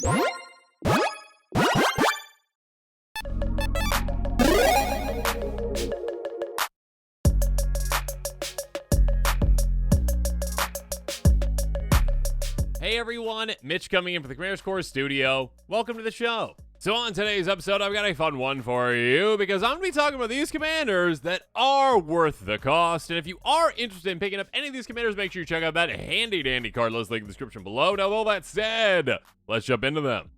Hey everyone, Mitch coming in for the Commander's Core Studio. Welcome to the show. So on today's episode, I've got a fun one for you because I'm going to be talking about these commanders that are worth the cost. And if you are interested in picking up any of these commanders, make sure you check out that handy dandy card list link in the description below. Now, with all that said, let's jump into them.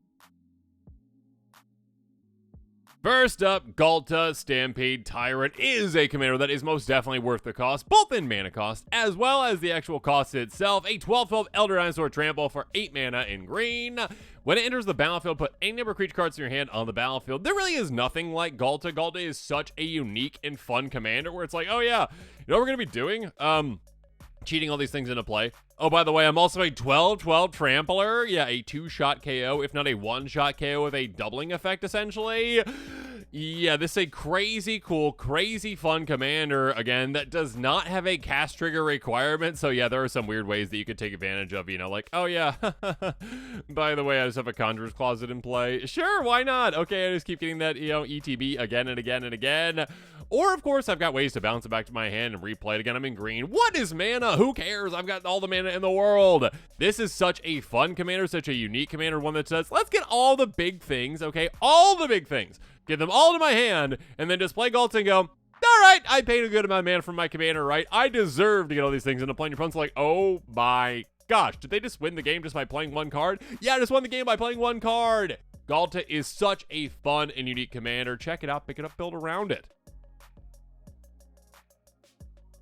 First up, Ghalta Stampede Tyrant is a commander that is most definitely worth the cost, both in mana cost as well as the actual cost itself. A 12/12 Elder Dinosaur Trample for 8 mana in green. When it enters the battlefield, put any number of creature cards in your hand on the battlefield. There really is nothing like Ghalta. Ghalta is such a unique and fun commander where it's like, oh yeah, you know what we're going to be doing? Cheating all these things into play. Oh, by the way, I'm also a 12/12 Trampler. Yeah, a 2-shot KO, if not a 1-shot KO with a doubling effect, essentially. Yeah, this is a crazy cool, crazy fun commander, again, that does not have a cast trigger requirement. So yeah, there are some weird ways that you could take advantage of, you know, like, oh yeah, by the way, I just have a Conjurer's Closet in play. Sure, why not? Okay, I just keep getting that, you know, ETB again and again and again. Or, of course, I've got ways to bounce it back to my hand and replay it again. I'm in green. What is mana? Who cares? I've got all the mana in the world. This is such a fun commander, such a unique commander, one that says, let's get all the big things, okay? All the big things. Get them all to my hand, and then just play Ghalta and go, all right, I paid a good amount of mana from my commander, right? I deserve to get all these things into play. And your opponent's like, oh my gosh, did they just win the game just by playing one card? Yeah, I just won the game by playing one card. Ghalta is such a fun and unique commander. Check it out, pick it up, build around it.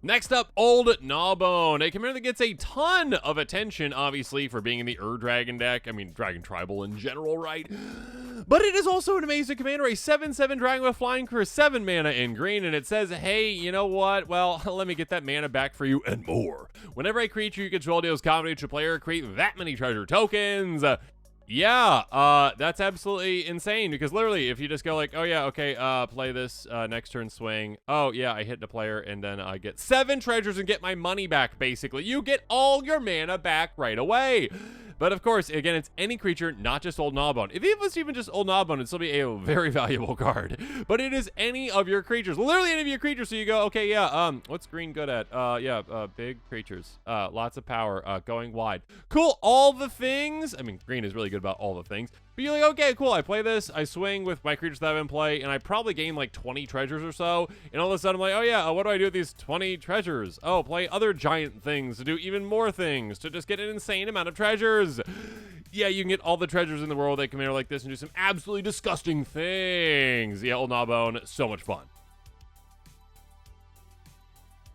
Next up, Old Gnawbone, a commander that gets a ton of attention, obviously, for being in the Dragon deck. I mean, Dragon Tribal in general, right? But it is also an amazing commander, a 7/7 Dragon with Flying Crew, 7 mana in green, and it says, hey, you know what? Well, let me get that mana back for you and more. Whenever a creature you control deals combat to a player, create that many treasure tokens. Yeah, that's absolutely insane because literally if you just go like, oh yeah, okay, play this, next turn swing. Oh yeah, I hit the player and then I get 7 treasures and get my money back, basically. You get all your mana back right away. But of course, again, it's any creature, not just Old Gnawbone. If it was even just Old Gnawbone, it'd still be a very valuable card. But it is any of your creatures, literally any of your creatures. So you go, okay, yeah, what's green good at? Big creatures, lots of power, going wide. Cool, all the things. I mean, green is really good about all the things. But you're like, okay, cool, I play this, I swing with my creatures that I'm in play, and I probably gain like 20 treasures or so, and all of a sudden I'm like, oh yeah, what do I do with these 20 treasures? Oh, play other giant things to do even more things, to just get an insane amount of treasures. Yeah, you can get all the treasures in the world with a commander like this and do some absolutely disgusting things. Yeah, Old Gnawbone, so much fun.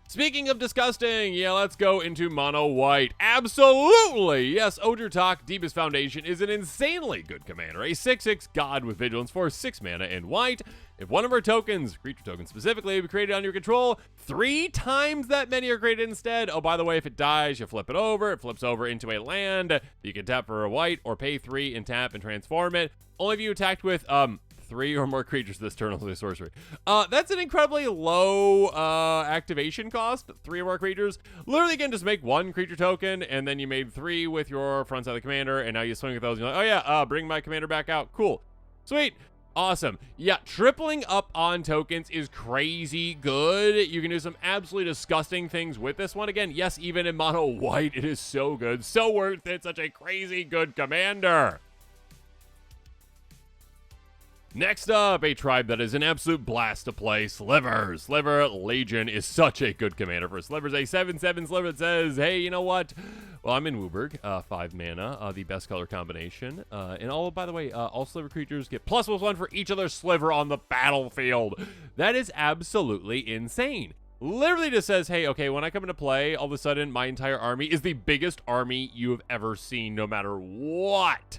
Speaking of disgusting, yeah, let's go into mono white. Absolutely! Yes, Ojer Deepest Foundation is an insanely good commander. A 6/6 god with vigilance for 6 mana in white. If one of our tokens, creature tokens specifically, be created on your control, 3 times that many are created instead. Oh, by the way, if it dies, you flip it over. It flips over into a land. You can tap for a white or pay 3 and tap and transform it. Only if you attacked with, 3 or more creatures this turn as a sorcery. That's an incredibly low activation cost. 3 or more creatures. Literally, again, just make 1 creature token, and then you made 3 with your front side of the commander, and now you swing with those, and you're like, oh yeah, bring my commander back out. Cool. Sweet. Awesome. Yeah, tripling up on tokens is crazy good. You can do some absolutely disgusting things with this one. Again, yes, even in mono white, it is so good. So worth it. Such a crazy good commander. Next up, a tribe that is an absolute blast to play, Sliver. Sliver Legion is such a good commander for Slivers. A 7/7 Sliver that says, hey, you know what? Well, I'm in Wooburg, 5 mana, the best color combination. And all, by the way, all Sliver creatures get +1/+1 for each other Sliver on the battlefield. That is absolutely insane. Literally just says, hey, okay, when I come into play, all of a sudden, my entire army is the biggest army you have ever seen, no matter what.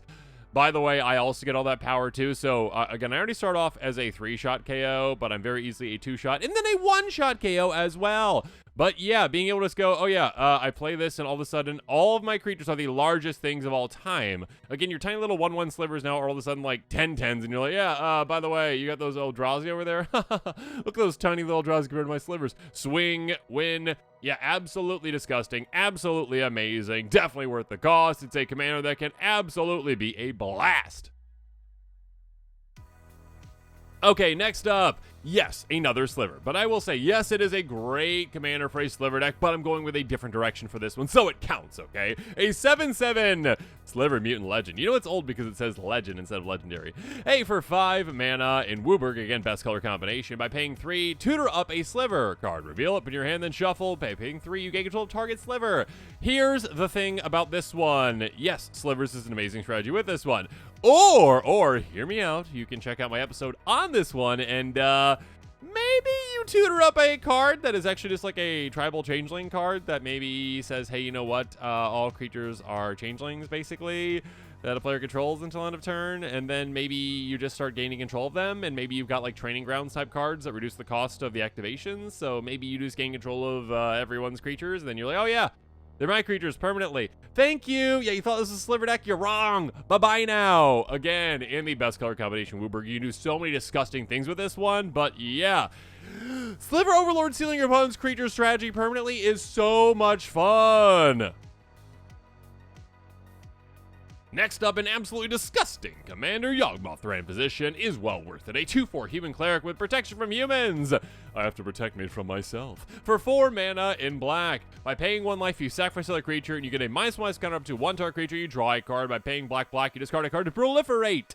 By the way, I also get all that power too. So again, I already start off as a 3-shot KO, but I'm very easily a 2-shot and then a 1-shot KO as well. But yeah, being able to just go, oh yeah, I play this and all of a sudden all of my creatures are the largest things of all time. Again, your tiny little 1/1 slivers now are all of a sudden like 10/10s, and you're like, yeah, by the way, you got those Eldrazi over there? Look at those tiny little Eldrazi compared to my slivers. Swing, win. Yeah, absolutely disgusting, absolutely amazing, definitely worth the cost. It's a commander that can absolutely be a blast. Okay, next up, yes, another Sliver. But I will say, yes, it is a great commander for a Sliver deck, but I'm going with a different direction for this one, so it counts, okay? A 7/7 Sliver Mutant Legend. You know it's old because it says Legend instead of Legendary. Hey, for 5 mana in Wooburg, again, best color combination. By paying 3, tutor up a Sliver card. Reveal it, put in your hand, then shuffle. By paying 3, you gain control of target Sliver. Here's the thing about this one. Yes, Slivers is an amazing strategy with this one. Or, hear me out, you can check out my episode on this one, and, maybe you tutor up a card that is actually just like a tribal changeling card that maybe says, hey, you know what, all creatures are changelings, basically, that a player controls until end of turn, and then maybe you just start gaining control of them, and maybe you've got like training grounds type cards that reduce the cost of the activations, so maybe you just gain control of everyone's creatures, and then you're like, oh yeah, they're my creatures permanently. Thank you. Yeah, you thought this was a Sliver deck? You're wrong. Bye-bye now. Again, in the best color combination, Wooburg, you do so many disgusting things with this one, but yeah. Sliver Overlord sealing your opponent's creature strategy permanently is so much fun. Next up, an absolutely disgusting commander, Yawgmoth Thran position is well worth it. A 2/4 human cleric with protection from humans. I have to protect me from myself. For 4 mana in black. By paying 1 life, you sacrifice another creature, and you get a -1 counter up to 1 target creature. You draw a card. By paying black, you discard a card to proliferate.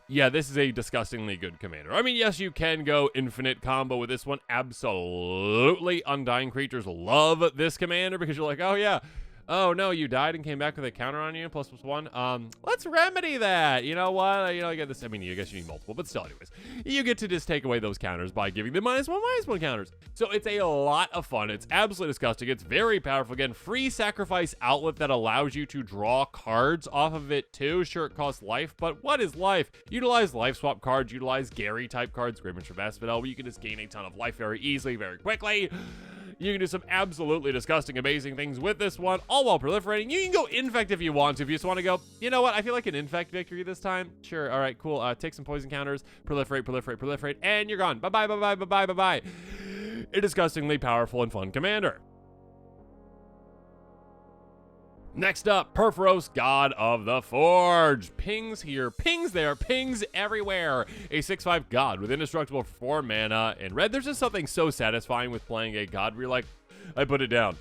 Yeah, this is a disgustingly good commander. I mean, yes, you can go infinite combo with this one. Absolutely. Undying creatures love this commander because you're like, oh yeah, oh no, you died and came back with a counter on you, ++1. Let's remedy that. You know what? I get this. I mean, I guess you need multiple, but still, anyways, you get to just take away those counters by giving them -1/-1 counters. So it's a lot of fun. It's absolutely disgusting. It's very powerful. Again, free sacrifice outlet that allows you to draw cards off of it too. Sure, it costs life, but what is life? Utilize life swap cards. Utilize Gary type cards, Grimmage from Asphodel, where you can just gain a ton of life very easily, very quickly. You can do some absolutely disgusting, amazing things with this one, all while proliferating. You can go Infect if you want to. If you just want to go, you know what, I feel like an Infect victory this time. Sure, all right, cool. Take some poison counters, proliferate, and you're gone. Bye-bye. A disgustingly powerful and fun commander. Next up, Purphoros, God of the Forge. Pings here, pings there, pings everywhere. A 6/5 God with indestructible for 4 mana. In red, there's just something so satisfying with playing a God where you're like, I put it down.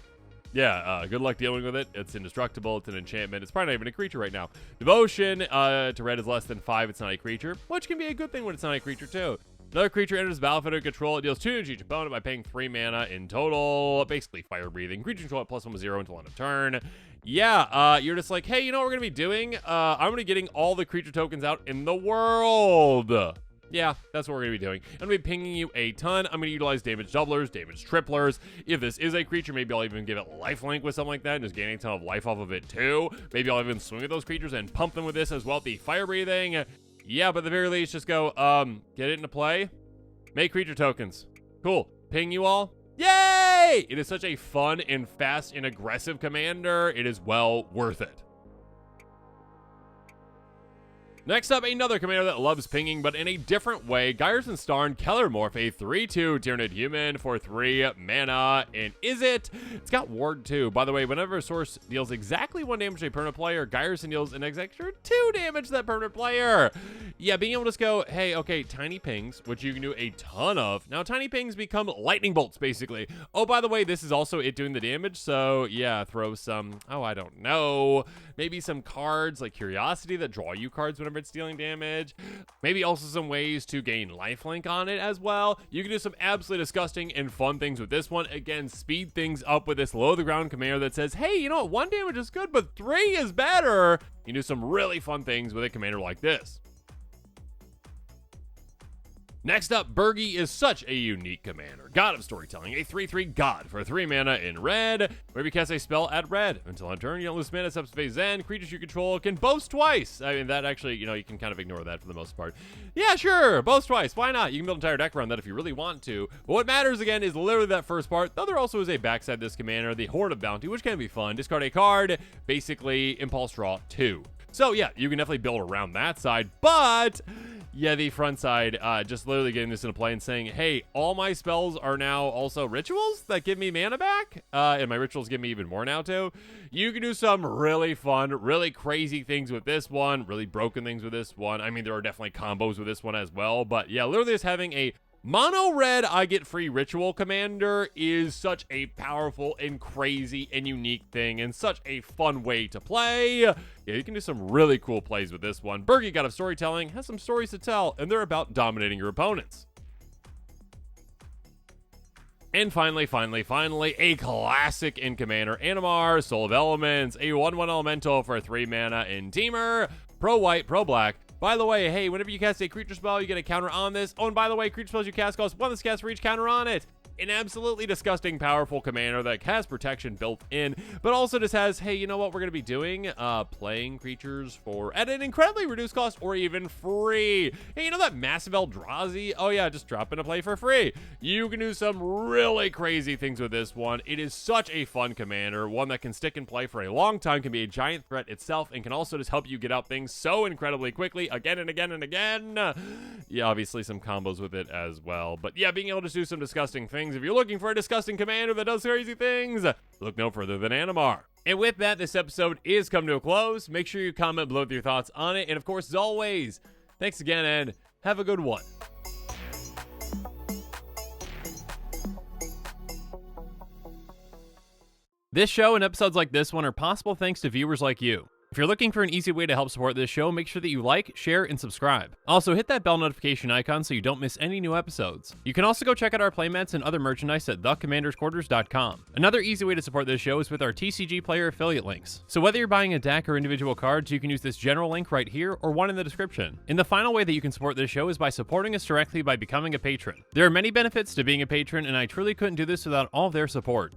Yeah, good luck dealing with it. It's indestructible. It's an enchantment. It's probably not even a creature right now. Devotion to red is less than 5. It's not a creature, which can be a good thing when it's not a creature too. Another creature enters the battlefield under control. It deals 2 damage to each opponent by paying 3 mana in total. Basically, fire breathing. Creature control at +1/0 until end of turn. Yeah, you're just like, hey, you know what we're going to be doing? I'm going to be getting all the creature tokens out in the world. Yeah, that's what we're going to be doing. I'm going to be pinging you a ton. I'm going to utilize damage doublers, damage triplers. If this is a creature, maybe I'll even give it lifelink with something like that and just gain a ton of life off of it too. Maybe I'll even swing at those creatures and pump them with this as well. The fire breathing. Yeah, but at the very least, just go, get it into play. Make creature tokens. Cool. Ping you all. Yay! It is such a fun and fast and aggressive commander. It is well worth it. Next up, another commander that loves pinging, but in a different way. Ghyrson Starn, Kelermorph, a 3/2 Tyranid human for 3 mana. And is it? It's got Ward too. By the way, whenever a source deals exactly 1 damage to a permanent player, Ghyrson deals an extra 2 damage to that permanent player. Yeah, being able to just go, hey, okay, tiny pings, which you can do a ton of. Now, tiny pings become lightning bolts, basically. Oh, by the way, this is also it doing the damage. So, yeah, throw some, oh, I don't know. Maybe some cards like Curiosity that draw you cards whenever it's dealing damage. Maybe also some ways to gain lifelink on it as well. You can do some absolutely disgusting and fun things with this one. Again, speed things up with this low to the ground commander that says, hey, you know what, 1 damage is good, but 3 is better. You can do some really fun things with a commander like this. Next up, Birgi is such a unique commander. God of Storytelling, a 3/3 god for 3 mana in red. Whenever you cast a spell, add red. Until end turn, you don't lose mana, except phase end. Creatures you control can boast twice. I mean, that actually, you can kind of ignore that for the most part. Yeah, sure, boast twice. Why not? You can build an entire deck around that if you really want to. But what matters, again, is literally that first part. Though there also is a backside to this commander, the Horde of Bounty, which can be fun. Discard a card, basically impulse draw 2. So yeah, you can definitely build around that side, but yeah, the front side, just literally getting this into play and saying, hey, all my spells are now also rituals that give me mana back, and my rituals give me even more now too. You can do some really fun, really crazy things with this one, really broken things with this one. I mean, there are definitely combos with this one as well, but yeah, literally just having a mono red I get free ritual commander is such a powerful and crazy and unique thing and such a fun way to play. Yeah, you can do some really cool plays with this one. Birgi, God of Storytelling, has some stories to tell, and they're about dominating your opponents. And finally, a classic in Commander, Animar, Soul of Elements, a 1/1 elemental for 3 mana in Teamer, pro white, pro black. By the way, hey, whenever you cast a creature spell, you get a counter on this. Oh, and by the way, creature spells you cast cost 1 this cast for each counter on it. An absolutely disgusting, powerful commander that has protection built in, but also just has, hey, you know what we're going to be doing? Playing creatures at an incredibly reduced cost or even free. Hey, you know that massive Eldrazi? Oh yeah, just drop in a play for free. You can do some really crazy things with this one. It is such a fun commander, one that can stick and play for a long time, can be a giant threat itself, and can also just help you get out things so incredibly quickly, again and again and again. Yeah, obviously some combos with it as well, but yeah, being able to do some disgusting things. If you're looking for a disgusting commander that does crazy things, look no further than Animar. And with that, this episode is come to a close. Make sure you comment below with your thoughts on it. And of course, as always, thanks again and have a good one. This show and episodes like this one are possible thanks to viewers like you. If you're looking for an easy way to help support this show, make sure that you like, share, and subscribe. Also, hit that bell notification icon so you don't miss any new episodes. You can also go check out our playmats and other merchandise at thecommandersquarters.com. Another easy way to support this show is with our TCG player affiliate links. So whether you're buying a deck or individual cards, you can use this general link right here or one in the description. And the final way that you can support this show is by supporting us directly by becoming a patron. There are many benefits to being a patron, and I truly couldn't do this without all of their support.